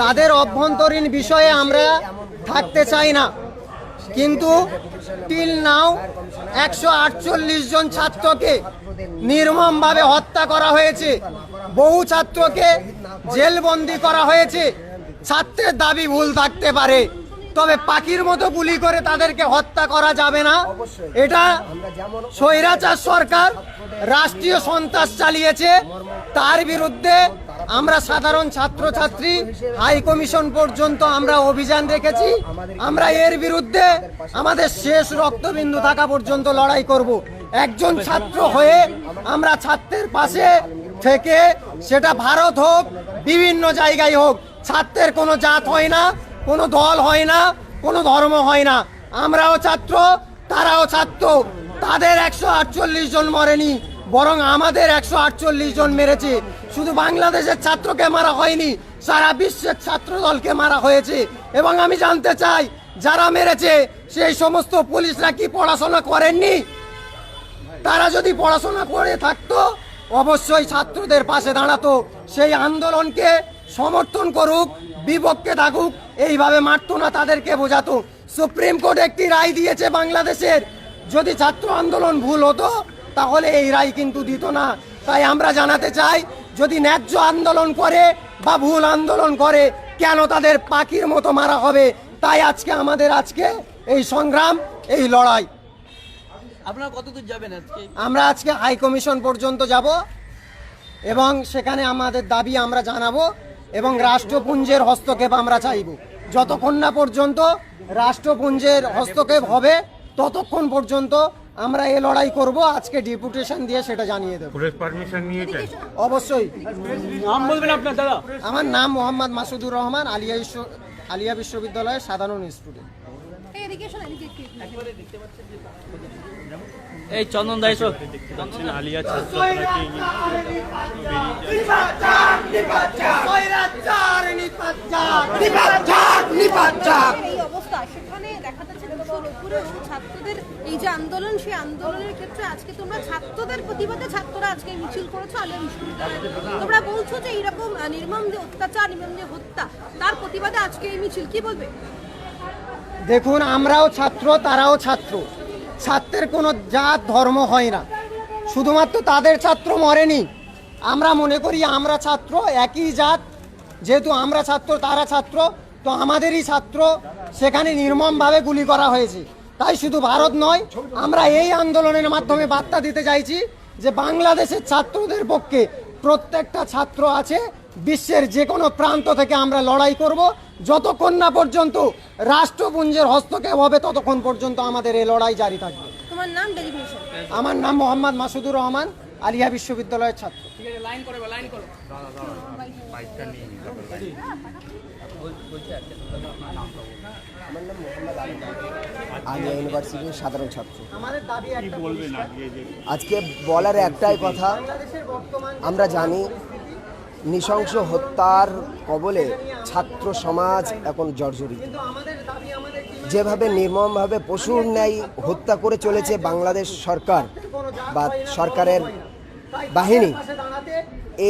তাদের অভ্যন্তরীণ বিষয়ে আমরা থাকতে চাই না, কিন্তু টিল নাও 148 জন ছাত্রকে নির্মমভাবে হত্যা করা হয়েছে, বহু ছাত্রকে জেলবন্দি করা হয়েছে। ছাত্রের দাবি ভুল থাকতে পারে, তবে পাখির মতো গুলি করে তাদেরকে হত্যা করা যাবে না। এটা স্বৈরাচার সরকার রাষ্ট্রীয় সন্ত্রাস চালিয়েছে, তার বিরুদ্ধে আমরা সাধারণ ছাত্রছাত্রী হাই কমিশন পর্যন্ত আমরা অভিযান রেখেছি। আমরা এর বিরুদ্ধে আমাদের শেষ রক্তবিন্দু থাকা পর্যন্ত লড়াই করব। একজন ছাত্র হয়ে আমরা ছাত্রের পাশে থেকে, সেটা ভারত হোক বিভিন্ন জায়গায় হোক, ছাত্রের কোনো জাত হয় না, কোনো দল হয় না, কোনো ধর্ম হয় না। আমরাও ছাত্র, তারাও ছাত্র। তাদের 148 জন মরেনি, বরং আমাদের 148 জন মেরেছে। শুধু বাংলাদেশের ছাত্রকে মারা হয়নি, সারা বিশ্বের ছাত্র দলকে মারা হয়েছে। এবং আমি জানতে চাই, যারা মেরেছে সেই সমস্ত পুলিশরা কি পড়াশোনা করেননি? তারা যদি পড়াশোনা করে থাকতো অবশ্যই ছাত্রদের পাশে দাঁড়াতো, সেই আন্দোলনকে সমর্থন করুক, বিপক্ষে থাকুক, এইভাবে মারতো না, তাদেরকে বোঝাতো। সুপ্রিম কোর্ট একটি রায় দিয়েছে বাংলাদেশের, যদি ছাত্র আন্দোলন ভুল হতো তাহলে এই রায় কিন্তু দিত না। তাই আমরা জানাতে চাই, যদি ন্যায্য আন্দোলন করে বা ভুল আন্দোলন করে, কেন তাদের পাখির মতো মারা হবে? তাই আমাদের এই সংগ্রাম, এই লড়াই। আপনারা কতদূর যাবেন আজকে? আমরা আজকে হাই কমিশন পর্যন্ত যাব এবং সেখানে আমাদের দাবি আমরা জানাবো এবং রাষ্ট্রপুঞ্জের হস্তক্ষেপ আমরা চাইব। যতক্ষণ না পর্যন্ত রাষ্ট্রপুঞ্জের হস্তক্ষেপ হবে ততক্ষণ পর্যন্ত আমরা এই লড়াই করব। আজকে ডেপুটেশন দিয়ে সেটা জানিয়ে দেব। পুলিশ পারমিশন নিয়েছেন? অবশ্যই। নাম বলবেন আপনার দাদা? আমার নাম মোহাম্মদ মাসুদুর রহমান, আলিয়া বিশ্ববিদ্যালয়ের সাধারণ স্টুডেন্ট। এই চন্দন দাস আলিয়া ছাত্র ছাত্রদের এই যে আন্দোলন, সেই আন্দোলনের ক্ষেত্রে আজকে তোমরা ছাত্রদের প্রতিবাদে ছাত্ররা আজকে মিছিল করেছো আলিয়া বিশ্ববিদ্যালয়ে। তোমরা বলছো যে এইরকম নির্মম যে অত্যাচার, নির্মম যে হত্যা, তার প্রতিবাদে আজকে এই মিছিল, কি বলবে? দেখুন, আমরাও ছাত্র, তারাও ছাত্র। ছাত্রের কোনো জাত ধর্ম হয় না, শুধুমাত্র তাদের ছাত্র মরেনি। আমরা মনে করি আমরা ছাত্র, একই জাত। যেহেতু আমরা ছাত্র, তারা ছাত্র, তো আমাদেরই ছাত্র সেখানে নির্মমভাবে গুলি করা হয়েছে। তাই শুধু ভারত নয়, আমরা এই আন্দোলনের মাধ্যমে বার্তা দিতে চাইছি যে বাংলাদেশের ছাত্রদের পক্ষে প্রত্যেকটা ছাত্র আছে। বিশ্বের যে কোনো প্রান্ত থেকে আমরা লড়াই করব। যতক্ষণ না পর্যন্ত রাষ্ট্রপুঞ্জের হস্তক্ষেপ হবে ততক্ষণ পর্যন্ত আমাদের এই লড়াই জারি থাকবে। তোমার নাম, ডেজিগনেশন? আমার নাম মোহাম্মদ মাসুদুর রহমান, আলিয়া বিশ্ববিদ্যালয়ের ছাত্র। ঠিক আছে, লাইন করো, লাইন করো। বাইকটা নিয়ে আলিয়া ইউনিভার্সিটির সাধারণ ছাত্র। আমাদের দাবি একটা, আজকে বলার একটাই কথা, আমরা জানি নৃশংস হত্যার কবলে ছাত্র সমাজ এখন জর্জরিত। যেভাবে নির্মমভাবে পশুর ন্যায় হত্যা করে চলেছে বাংলাদেশ সরকার বা সরকারের বাহিনী,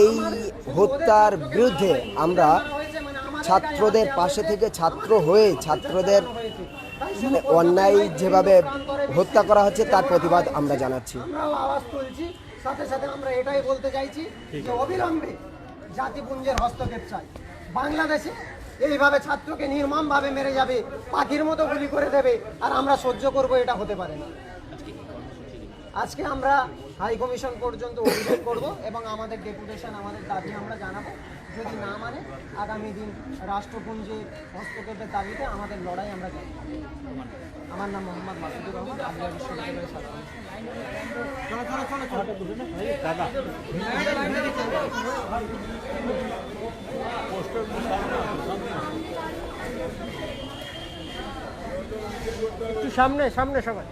এই হত্যার বিরুদ্ধে আমরা ছাত্রদের পাশে থেকে ছাত্র হয়ে ছাত্রদের অন্যায় যেভাবে হত্যা করা হচ্ছে তার প্রতিবাদ আমরা জানাচ্ছি। সাথে সাথে আমরা এটাই বলতে চাইছি যে অবিলম্বে জাতিপুঞ্জের হস্তক্ষেপ চাই। বাংলাদেশে এইভাবে ছাত্রকে নির্মমভাবে মেরে যাবে, পাখির মতো গুলি করে দেবে, আর আমরা সহ্য করব, এটা হতে পারে না। আজকে আমরা হাই কমিশন পর্যন্ত অভিযোগ করব এবং আমাদের ডেপুটেশন, আমাদের দাবি আমরা জানাবো। যদি না মানে আগামী দিন রাষ্ট্রপুঞ্জের হস্তক্ষেপের দাবিতে আমাদের লড়াই আমরা জানাবো। আমার নাম মোহাম্মদ মাসুদুর রহমান, আলিয়া বিশ্ববিদ্যালয়ের ছাত্র। একটু সামনে সামনে সবাই।